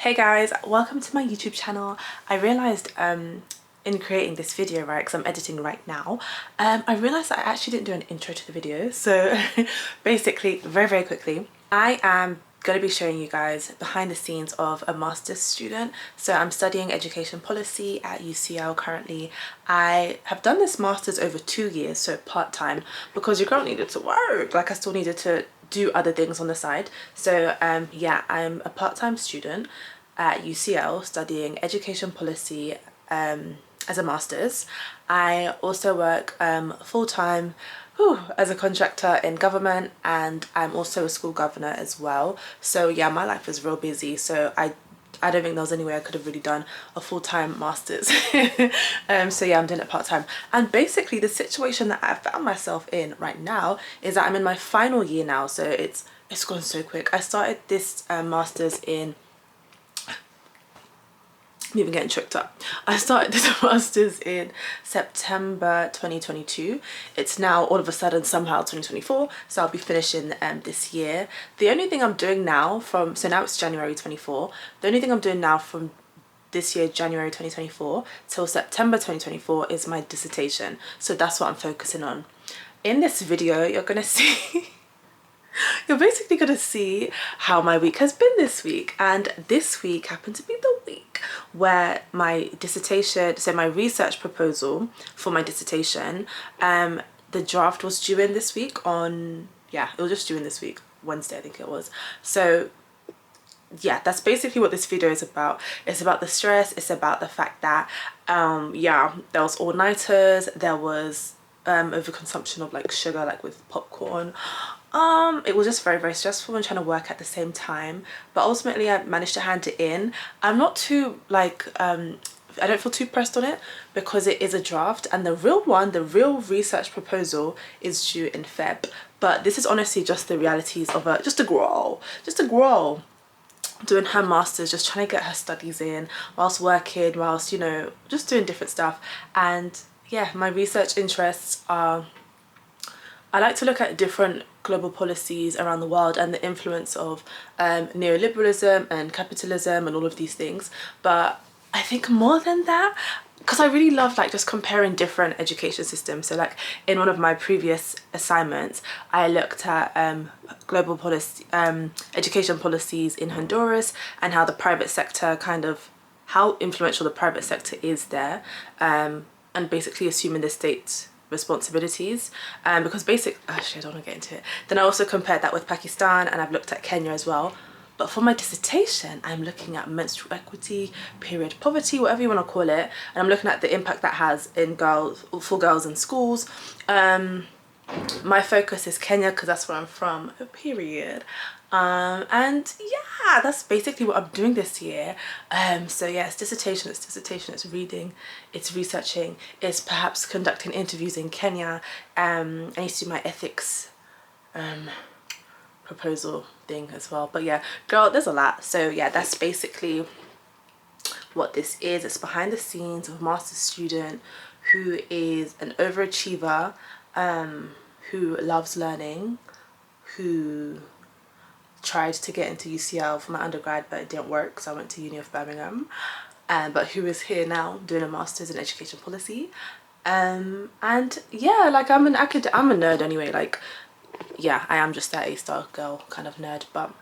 Hey guys, welcome to my YouTube channel. I realized in creating this video, right, because I'm editing right now, I realized that I actually didn't do an intro to the video. So basically, very quickly, I am going to be showing you guys behind the scenes of a master's student. So I'm studying education policy at UCL currently. I have done this master's over 2 years, so part-time, because your girl needed to work. Like, I still needed to do other things on the side. So yeah, I'm a part-time student at UCL studying education policy as a master's. I also work full-time as a contractor in government, and I'm also a school governor as well. So yeah, my life is real busy, so I don't think there was any way I could have really done a full-time master's. So yeah, I'm doing it part-time. And basically the situation that I found myself in right now is that I'm in my final year now, so it's gone so quick. I started this master's in, I'm even getting tricked up. I started this master's in September 2022. It's now all of a sudden somehow 2024, so I'll be finishing this year. The only thing I'm doing now so now it's January 24, the only thing I'm doing now from this year, January 2024 till September 2024, is my dissertation. So that's what I'm focusing on. In this video, you're gonna see you're basically going to see how my week has been this week. And this week happened to be the week where my dissertation, so my research proposal for my dissertation, the draft was due in this week on, yeah, it was just due in this week, Wednesday I think it was. So yeah, that's basically what this video is about. It's about the stress, it's about the fact that yeah, there was all-nighters, there was overconsumption of like sugar, like with popcorn. It was just very stressful and trying to work at the same time, but ultimately I managed to hand it in. I'm not too like I don't feel too pressed on it because it is a draft, and the real research proposal is due in Feb. But this is honestly just the realities of just a girl doing her master's, just trying to get her studies in whilst working, whilst, you know, just doing different stuff. And yeah, my research interests are, I like to look at different global policies around the world and the influence of neoliberalism and capitalism and all of these things. But I think more than that, because I really love like just comparing different education systems. So like in one of my previous assignments, I looked at global policy, education policies in Honduras, and how the private sector how influential the private sector is there, and basically assuming the state's responsibilities, because actually I don't want to get into it. Then I also compared that with Pakistan, and I've looked at Kenya as well. But for my dissertation, I'm looking at menstrual equity, period poverty, whatever you want to call it, and I'm looking at the impact that has for girls in schools. My focus is Kenya because that's where I'm from, period. And yeah, that's basically what I'm doing this year. So yeah, it's dissertation, it's reading, it's researching, it's perhaps conducting interviews in Kenya. I need to do my ethics proposal thing as well. But yeah, girl, there's a lot. So yeah, that's basically what this is. It's behind the scenes of a master's student who is an overachiever, who loves learning, who tried to get into UCL for my undergrad but it didn't work, so I went to Uni of Birmingham, but who is here now doing a master's in education policy. And yeah, like I'm a nerd anyway. Like yeah, I am just that A-star girl kind of nerd. But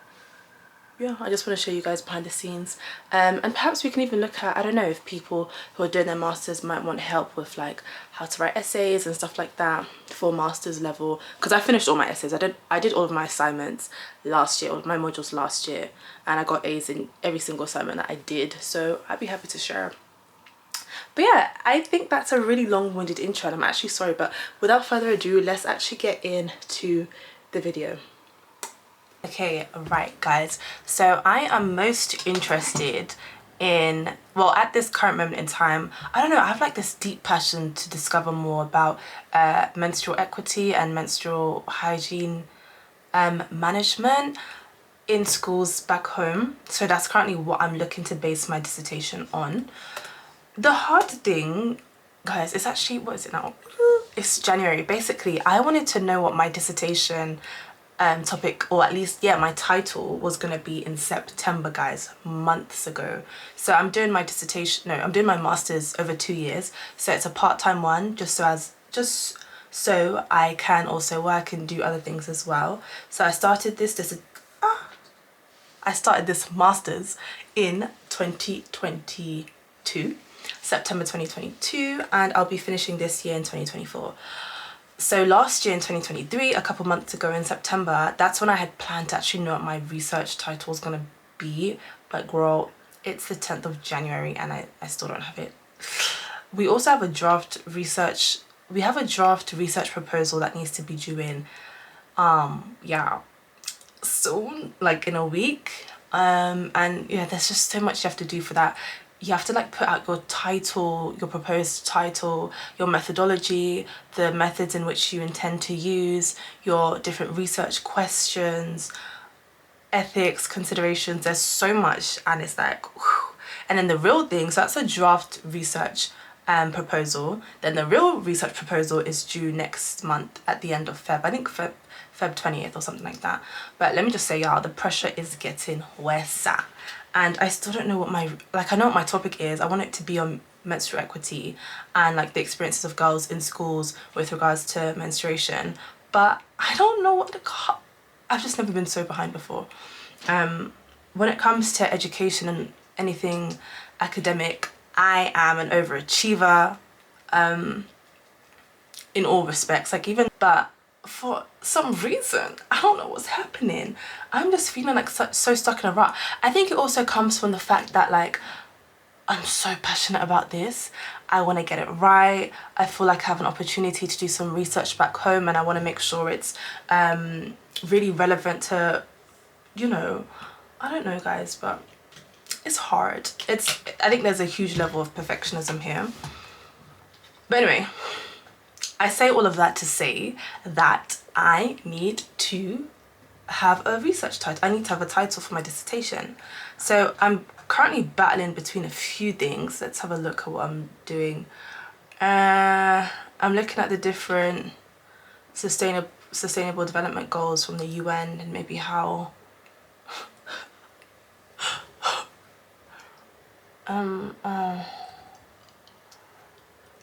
yeah, I just want to show you guys behind the scenes, and perhaps we can even look at, I don't know, if people who are doing their masters might want help with like how to write essays and stuff like that for master's level, because I finished all my essays. I did all of my assignments last year, all of my modules last year, and I got A's in every single assignment that I did, so I'd be happy to share. But yeah, I think that's a really long-winded intro, and I'm actually sorry, but without further ado, let's actually get into the video. Okay, right guys, so I am most interested in, well, at this current moment in time, I don't know, I have like this deep passion to discover more about menstrual equity and menstrual hygiene management in schools back home. So that's currently what I'm looking to base my dissertation on. The hard thing, guys, it's actually, what is it now? It's January. Basically, I wanted to know what my dissertation topic, or at least, yeah, my title was gonna be in September, guys, months ago. So I'm doing my dissertation, no, I'm doing my master's over 2 years, so it's a part-time one, just so I can also work and do other things as well. So I started this master's in 2022, September 2022, and I'll be finishing this year in 2024. So last year in 2023, a couple months ago in September, that's when I had planned to actually know what my research title was gonna be. But girl, it's the 10th of January and I still don't have it. We also have a draft research proposal that needs to be due in, yeah, soon, like in a week. And yeah, there's just so much you have to do for that. You have to like put out your title, your proposed title, your methodology, the methods in which you intend to use, your different research questions, ethics, considerations. There's so much, and it's like, whew. And then the real thing, so that's a draft research proposal. Then the real research proposal is due next month at the end of Feb. I think Feb 20th or something like that. But let me just say, y'all, the pressure is getting worse. And I still don't know what I know what my topic is. I want it to be on menstrual equity and like the experiences of girls in schools with regards to menstruation. But I don't know what I've just never been so behind before. When it comes to education and anything academic, I am an overachiever in all respects. But for some reason, I don't know what's happening. I'm just feeling like so stuck in a rut. I think it also comes from the fact that like I'm so passionate about this. I want to get it right. I feel like I have an opportunity to do some research back home, and I want to make sure it's really relevant to, you know, I don't know, guys, but it's hard. I think there's a huge level of perfectionism here. But anyway, I say all of that to say that I need to have a research title. I need to have a title for my dissertation. So I'm currently battling between a few things. Let's have a look at what I'm doing. I'm looking at the different sustainable development goals from the UN and maybe how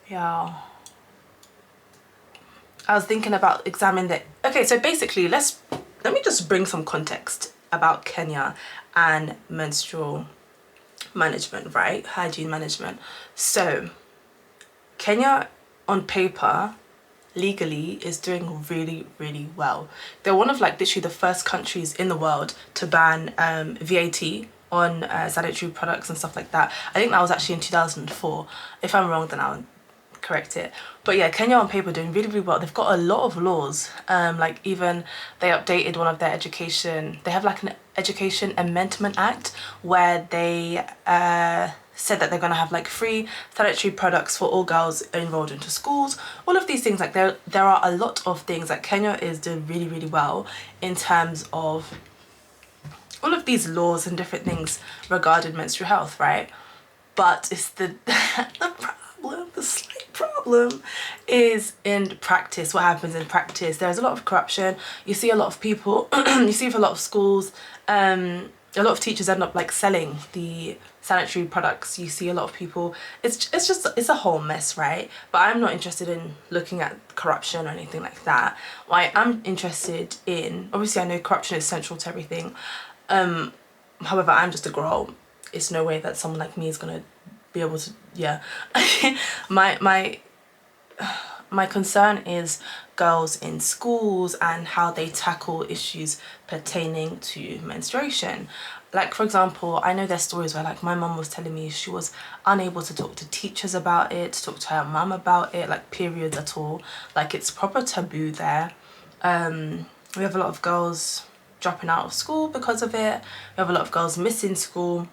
yeah. I was thinking about examining that. Okay, so basically let me just bring some context about Kenya and menstrual management, right? Hygiene management. So Kenya on paper legally is doing really, really well. They're one of like literally the first countries in the world to ban VAT on sanitary products and stuff like that. I think that was actually in 2004. If I'm wrong, then I'll correct it. But yeah, Kenya on paper doing really, really well. They've got a lot of laws. Like even they updated one of their education. They have like an Education Amendment Act where they said that they're going to have like free sanitary products for all girls enrolled into schools. All of these things, like there are a lot of things that Kenya is doing really, really well in terms of all of these laws and different things regarding menstrual health, right? But it's the slight problem is in practice. What happens in practice? There's a lot of corruption. You see a lot of people, you see for a lot of schools, a lot of teachers end up like selling the sanitary products. You see a lot of people, it's a whole mess, right? But I'm not interested in looking at corruption or anything like that. Why I'm interested in, obviously I know corruption is central to everything. However, I'm just a girl. It's no way that someone like me is gonna be able to, yeah. my concern is girls in schools and how they tackle issues pertaining to menstruation. Like for example, I know there's stories where like my mum was telling me she was unable to talk to teachers about it, to talk to her mum about it, like periods at all. Like it's proper taboo there. We have a lot of girls dropping out of school because of it. We have a lot of girls missing school,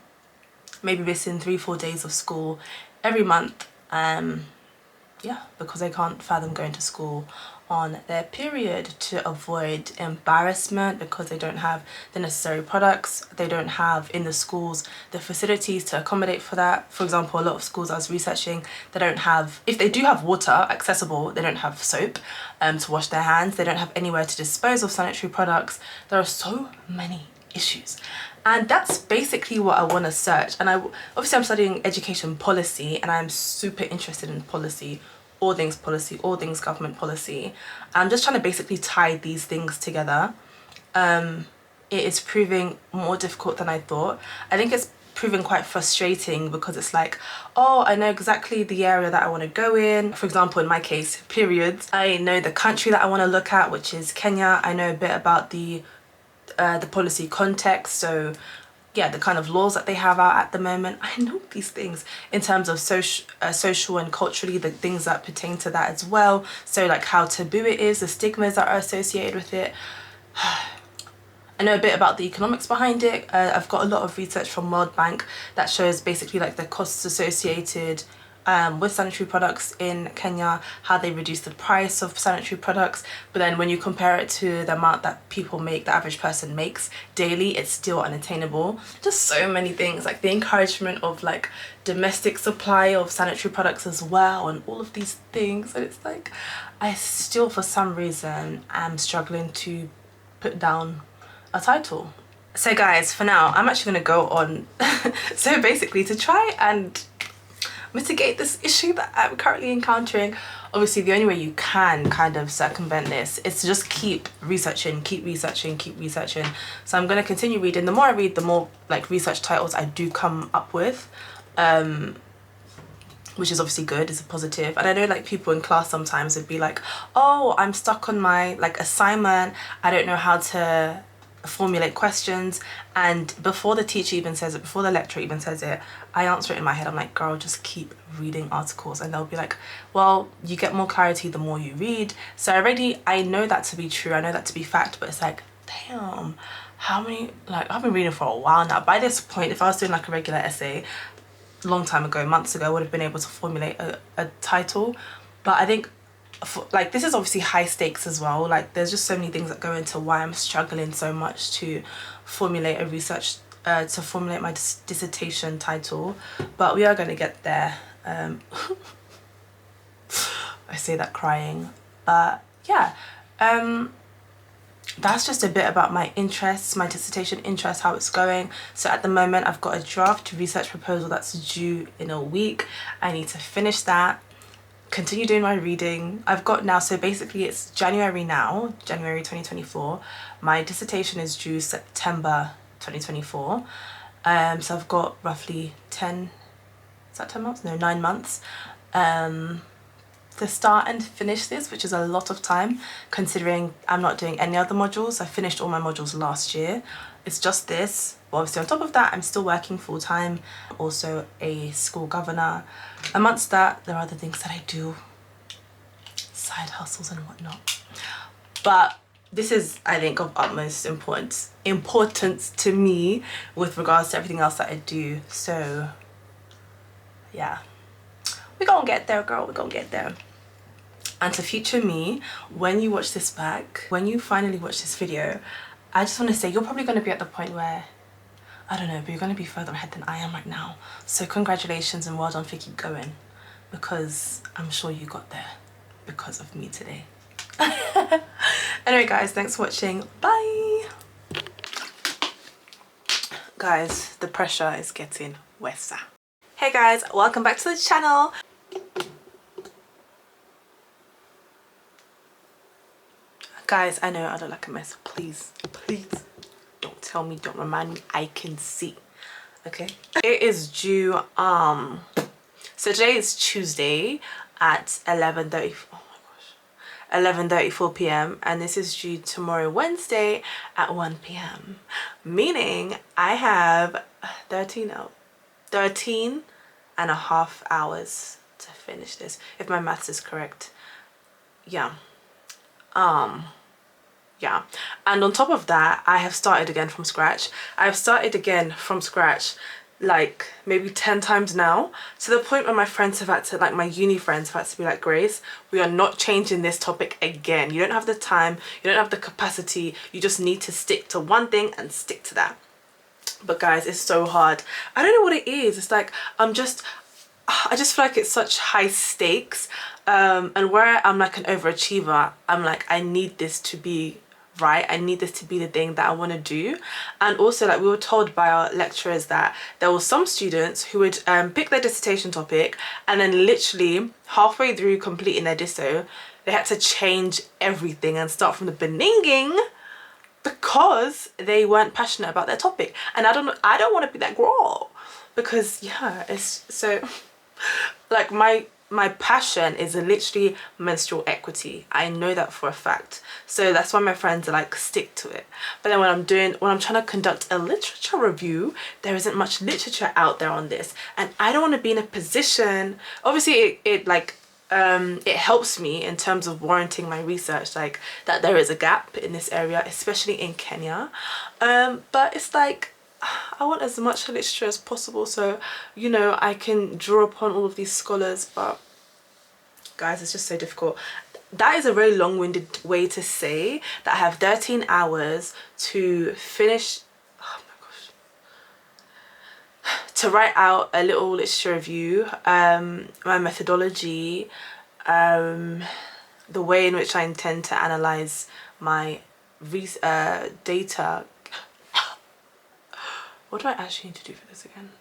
maybe missing 3-4 days of school every month, yeah, because they can't fathom going to school on their period to avoid embarrassment because they don't have the necessary products. They don't have in the schools the facilities to accommodate for that. For example, a lot of schools I was researching, they don't have, if they do have water accessible, they don't have soap to wash their hands. They don't have anywhere to dispose of sanitary products. There are so many issues, and that's basically what I want to search. And obviously I'm studying education policy, and I'm super interested in policy, all things government policy. I'm just trying to basically tie these things together. It is proving more difficult than I thought. I think it's proving quite frustrating because it's like, oh, I know exactly the area that I want to go in. For example, in my case, periods. I know the country that I want to look at, which is Kenya. I know a bit about the policy context, so yeah, the kind of laws that they have out at the moment. I know these things in terms of social and culturally, the things that pertain to that as well. So like how taboo it is, the stigmas that are associated with it. I know a bit about the economics behind it. I've got a lot of research from World Bank that shows basically like the costs associated with sanitary products in Kenya, how they reduce the price of sanitary products. But then when you compare it to the amount that people make, the average person makes daily, it's still unattainable. Just so many things, like the encouragement of like domestic supply of sanitary products as well, and all of these things. And it's like, I still for some reason am struggling to put down a title. So guys, for now, I'm actually gonna go on. So basically, to try and mitigate this issue that I'm currently encountering, obviously the only way you can kind of circumvent this is to just keep researching. So I'm going to continue reading. The more I read, the more like research titles I do come up with, which is obviously good, it's a positive. And I know like people in class sometimes would be like, oh, I'm stuck on my like assignment, I don't know how to formulate questions. And before the teacher even says it, before the lecturer even says it, I answer it in my head. I'm like, girl, just keep reading articles. And they'll be like, well, you get more clarity the more you read. So I know that to be true, I know that to be fact, but it's like, damn, how many, like I've been reading for a while now. By this point, if I was doing like a regular essay long time ago, months ago, I would have been able to formulate a title. But I think like this is obviously high stakes as well. Like there's just so many things that go into why I'm struggling so much to formulate a research to formulate my dissertation title, but we are going to get there. I say that crying, but yeah, that's just a bit about my interests, my dissertation interest, how it's going. So at the moment I've got a draft research proposal that's due in a week. I need to finish that, continue doing my reading. I've got now, so basically it's January now, January 2024. My dissertation is due September 2024. So I've got roughly 10, is that 10 months? No, 9 months to start and finish this, which is a lot of time considering I'm not doing any other modules. I finished all my modules last year. It's just this. But obviously on top of that, I'm still working full time, also a school governor. Amongst that, there are other things that I do, side hustles and whatnot. But this is, I think, of utmost importance to me with regards to everything else that I do. So yeah, we're gonna get there, girl, we're gonna get there. And to future me, when you watch this back, when you finally watch this video, I just want to say you're probably going to be at the point where, I don't know, but you're going to be further ahead than I am right now. So congratulations and well done for keep going, because I'm sure you got there because of me today. Anyway guys, thanks for watching. Bye. Guys, the pressure is getting worse. Hey guys, welcome back to the channel. Guys, I know I look like a mess. Please don't tell me, don't remind me. I can see. Okay, it is due so today is Tuesday at 11:30. Oh my gosh, 11:34 p.m. and this is due tomorrow, Wednesday at 1 p.m. meaning I have 13 and a half hours to finish this, if my maths is correct. Yeah. Yeah, and on top of that, I have started again from scratch. I've started again from scratch like maybe 10 times now, to the point where my friends have had to, like my uni friends have had to be like, Grace, we are not changing this topic again. You don't have the time, you don't have the capacity, you just need to stick to one thing and stick to that. But guys, it's so hard. I don't know what it is. It's like I just feel like it's such high stakes, and where I'm like an overachiever, I'm like, I need this to be right, I need this to be the thing that I want to do. And also, like, we were told by our lecturers that there were some students who would pick their dissertation topic, and then literally halfway through completing their disso, they had to change everything and start from the beginning because they weren't passionate about their topic. And I don't want to be that girl, because yeah, it's so like my passion is literally menstrual equity. I know that for a fact. So that's why my friends are like, stick to it. But then when I'm trying to conduct a literature review, there isn't much literature out there on this, and I don't want to be in a position, obviously it helps me in terms of warranting my research, like that there is a gap in this area, especially in Kenya, but it's like I want as much literature as possible, so you know, I can draw upon all of these scholars. But guys, it's just so difficult. That is a very long-winded way to say that I have 13 hours to finish, oh my gosh, to write out a little literature review, my methodology, the way in which I intend to analyze my data. What do I actually need to do for this again?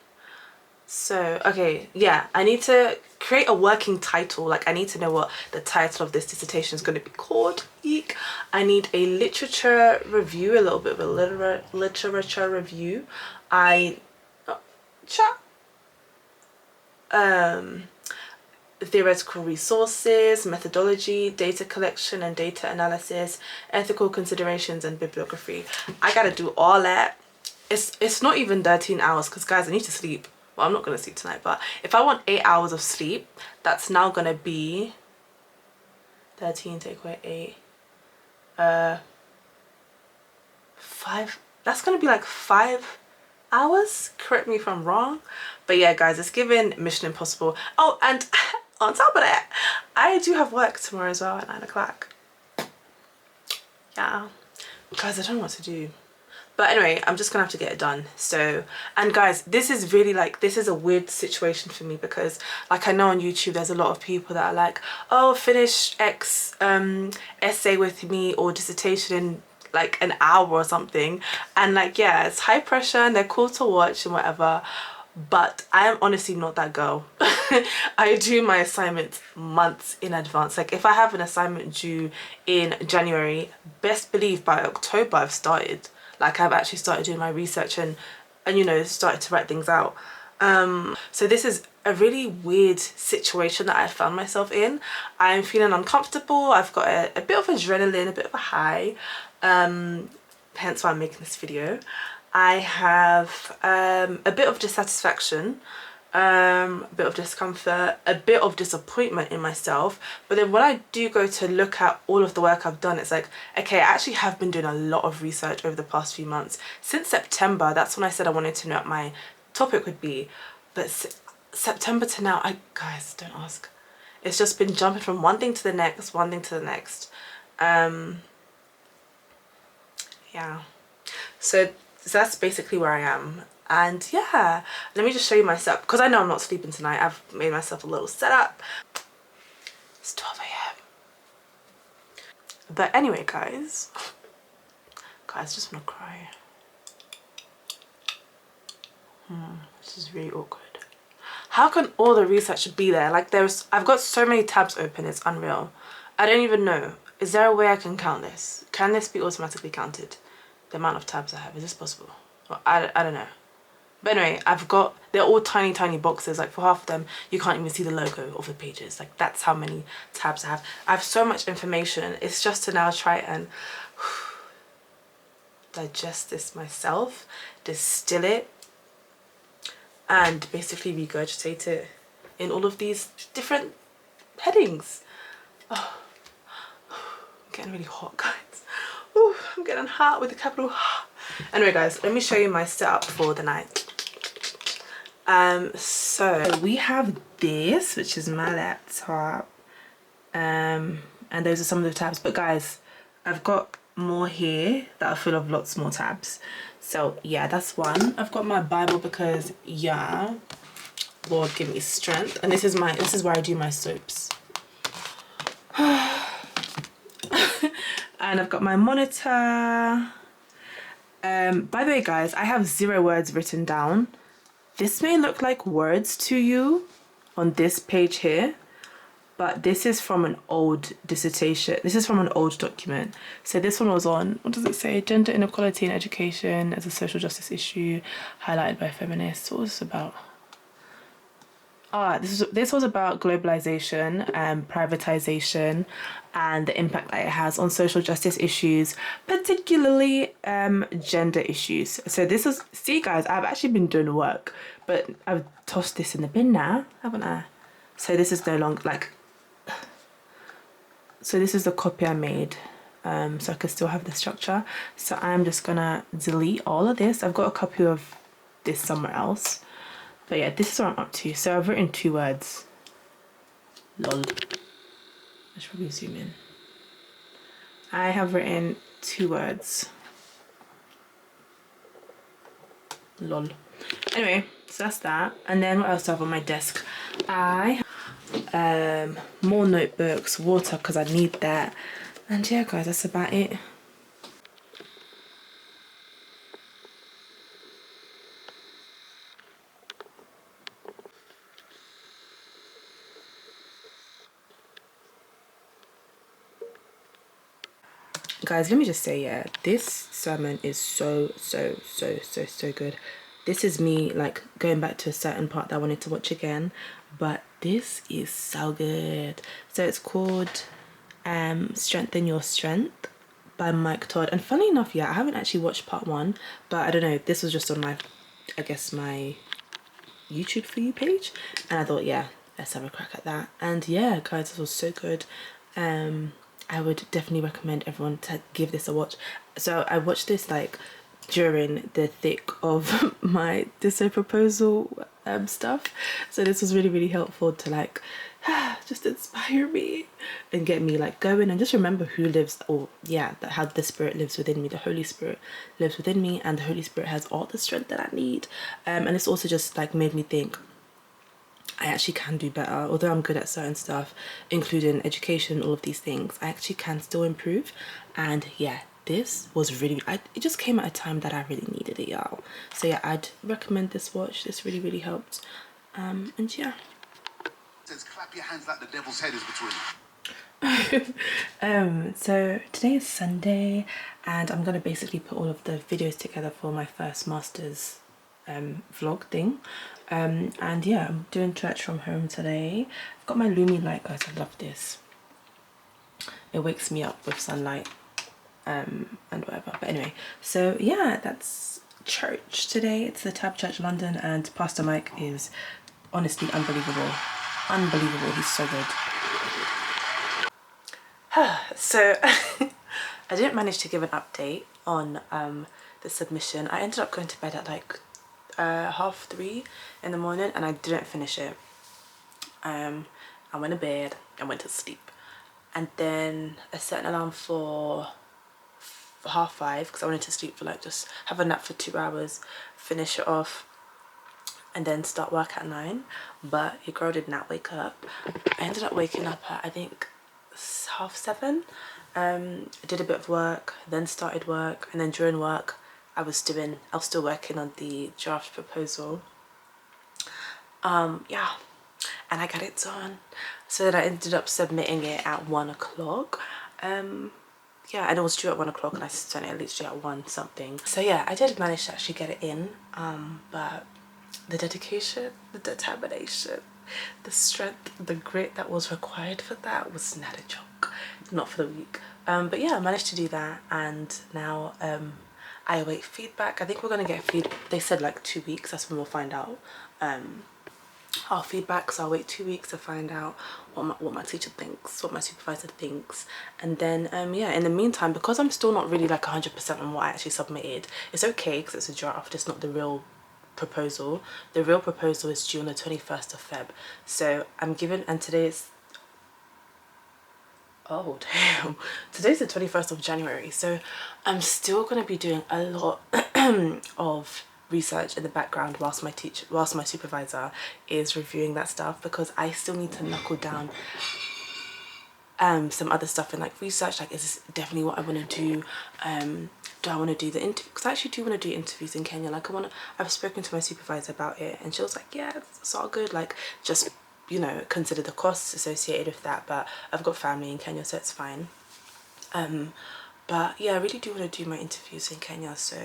So, okay, yeah, I need to create a working title. Like, I need to know what the title of this dissertation is going to be called. Eek. I need a literature review, a little bit of a literature review. Theoretical resources, methodology, data collection and data analysis, ethical considerations, and bibliography. I gotta do all that. It's not even 13 hours, because guys, I need to sleep. Well, I'm not gonna sleep tonight, but if I want 8 hours of sleep, that's now gonna be 13 take away 8, 5, that's gonna be like 5 hours. Correct me if I'm wrong, but yeah guys, it's given Mission Impossible. Oh, and on top of that, I do have work tomorrow as well at 9 o'clock. Yeah guys, I don't know what to do. But anyway, I'm just gonna have to get it done. So, and guys, this is really like, this is a weird situation for me, because like I know on YouTube there's a lot of people that are like, oh, finish X essay with me or dissertation in like an hour or something. And like, yeah, it's high pressure and they're cool to watch and whatever, but I am honestly not that girl. I do my assignments months in advance. Like, if I have an assignment due in January, best believe by October I've started. Like, I've actually started doing my research and you know, started to write things out. So this is a really weird situation that I found myself in. I'm feeling uncomfortable. I've got a bit of adrenaline, a bit of a high, hence why I'm making this video. I have a bit of dissatisfaction, a bit of discomfort, a bit of disappointment in myself. But then when I do go to look at all of the work I've done, it's like, okay, I actually have been doing a lot of research over the past few months. Since September, that's when I said I wanted to know what my topic would be. But September to now, guys, don't ask. It's just been jumping from one thing to the next, one thing to the next. Yeah. So that's basically where I am. And yeah, let me just show you my setup, because I know I'm not sleeping tonight. I've made myself a little setup. It's 12 a.m. But anyway, guys, I just want to cry. This is really awkward. How can all the research be there? Like, I've got so many tabs open, it's unreal. I don't even know. Is there a way I can count this? Can this be automatically counted? The amount of tabs I have, is this possible? Well, I don't know. But anyway, they're all tiny boxes. Like, for half of them, you can't even see the logo of the pages. Like, that's how many tabs I have. I have so much information. It's just to now try and digest this myself, distill it, and basically regurgitate it in all of these different headings. Oh, I'm getting really hot, guys. Ooh, I'm getting hot with a capital. Anyway, guys, let me show you my setup for the night. So we have this, which is my laptop, and those are some of the tabs. But guys, I've got more here that are full of lots more tabs. So yeah, that's one. I've got my Bible because yeah, Lord give me strength. And this is where I do my soaps. And I've got my monitor. By the way guys, I have 0 words written down. This may look like words to you on this page here, but this is from an old dissertation. This is from an old document. So this one was on, what does it say? Gender inequality in education as a social justice issue highlighted by feminists. What was this about? This was about globalization and privatization and the impact that it has on social justice issues, particularly gender issues. So this is, see guys, I've actually been doing work, but I've tossed this in the bin now, haven't I? So this is no longer like, so this is the copy I made, so I could still have the structure. So I'm just gonna delete all of this. I've got a copy of this somewhere else. But yeah, this is what I'm up to. So I've written 2 words. Lol. I should probably zoom in. I have written 2 words. Lol. Anyway, so that's that. And then what else do I have on my desk? I have more notebooks, water because I need that. And yeah guys, that's about it. Guys, let me just say, yeah, this sermon is so good. This is me like going back to a certain part that I wanted to watch again, but this is so good. So it's called Strengthen Your Strength by Mike Todd. And funny enough, yeah, I haven't actually watched part 1, but I don't know, this was just on my, I guess my YouTube For You page, and I thought, yeah, let's have a crack at that. And yeah guys, this was so good. I would definitely recommend everyone to give this a watch. So I watched this like during the thick of my disso proposal stuff, so this was really helpful to like just inspire me and get me like going, and just remember who lives, or yeah, that how the Spirit lives within me. The Holy Spirit lives within me, and the Holy Spirit has all the strength that I need. And it's also just like made me think I actually can do better. Although I'm good at certain stuff, including education, all of these things, I actually can still improve. And yeah, this was really, it just came at a time that I really needed it, y'all. So yeah, I'd recommend this watch. This really helped. And yeah. It says clap your hands like the devil's head is between you. So today is Sunday, and I'm gonna basically put all of the videos together for my first master's vlog thing. And yeah, I'm doing church from home today. I've got my Lumi light, guys. I love this. It wakes me up with sunlight and whatever. But anyway, so yeah, that's church today. It's the Tab Church London, and Pastor Mike is honestly unbelievable. He's so good. So I didn't manage to give an update on the submission. I ended up going to bed at like 3:30 in the morning, and I didn't finish it. I went to bed and went to sleep, and then I set an alarm for 5:30 because I wanted to sleep for like, just have a nap for 2 hours, finish it off, and then start work at 9. But your girl did not wake up. I ended up waking up at I think 7:30. I did a bit of work, then started work, and then during work I was still working on the draft proposal. Yeah, and I got it done. So then I ended up submitting it at 1 o'clock. Yeah, and it was due at 1 o'clock, and I sent it literally at 1 something. So yeah, I did manage to actually get it in. But the dedication, the determination, the strength, the grit that was required for that was not a joke. Not for the week. But yeah, I managed to do that, and now I await feedback. I think we're gonna get they said like 2 weeks, that's when we'll find out our feedback. So I'll wait 2 weeks to find out what my teacher thinks, what my supervisor thinks. And then yeah, in the meantime, because I'm still not really like 100% on what I actually submitted, it's okay because it's a draft, it's not the real proposal. The real proposal is due on the 21st of Feb. So I'm given, and today is, oh damn, today's the 21st of January. So I'm still going to be doing a lot of research in the background whilst my supervisor is reviewing that stuff, because I still need to knuckle down some other stuff in like research, like is this definitely what I want to do? Do I want to do the interview? Because I actually do want to do interviews in Kenya. Like I've spoken to my supervisor about it, and she was like, yeah, it's all good, like just, you know, consider the costs associated with that, but I've got family in Kenya, so it's fine. But yeah, I really do want to do my interviews in Kenya, so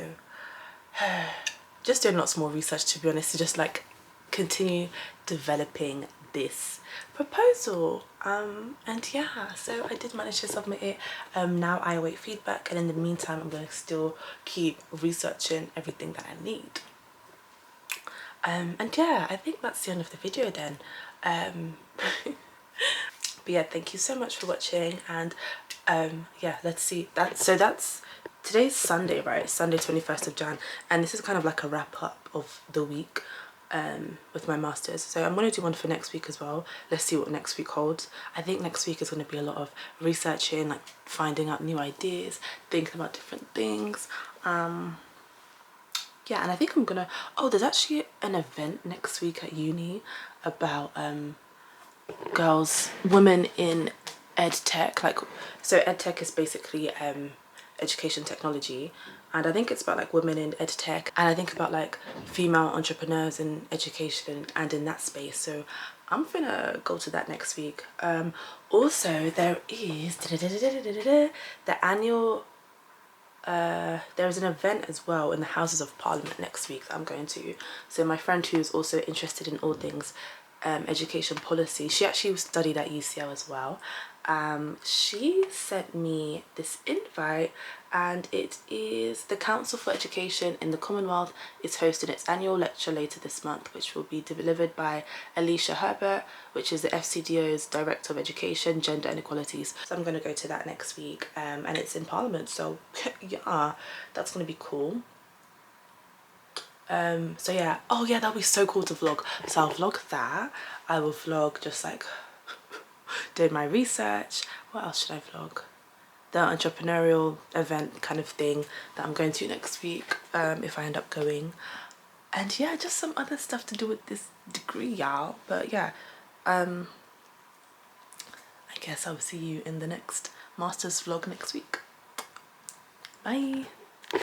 just doing lots more research, to be honest, to just like continue developing this proposal. And yeah, so I did manage to submit it. Now I await feedback, and in the meantime I'm going to still keep researching everything that I need. And yeah, I think that's the end of the video then. But yeah, thank you so much for watching, and yeah, let's see that. So that's today's Sunday, right? Sunday 21st of Jan, and this is kind of like a wrap up of the week with my masters. So I'm going to do one for next week as well. Let's see what next week holds. I think next week is going to be a lot of researching, like finding out new ideas, thinking about different things. Yeah, and I think I'm gonna, oh, there's actually an event next week at uni about women in ed tech. Like, so ed tech is basically education technology, and I think it's about like women in ed tech, and I think about like female entrepreneurs in education and in that space. So I'm gonna go to that next week. Also there is the annual there's an event as well in the Houses of Parliament next week that I'm going to. So my friend who's also interested in all things education policy, she actually studied at UCL as well. She sent me this invite, and it is the Council for Education in the Commonwealth is hosting its annual lecture later this month, which will be delivered by Alicia Herbert, which is the FCDO's Director of Education, Gender and Equalities. So I'm going to go to that next week, and it's in Parliament, so yeah, that's going to be cool. So yeah, oh yeah, that'll be so cool to vlog. So I'll vlog that. I will vlog just like doing my research. What else should I vlog? The entrepreneurial event kind of thing that I'm going to next week, if I end up going. And yeah, just some other stuff to do with this degree, y'all. But yeah, I guess I'll see you in the next master's vlog next week. Bye.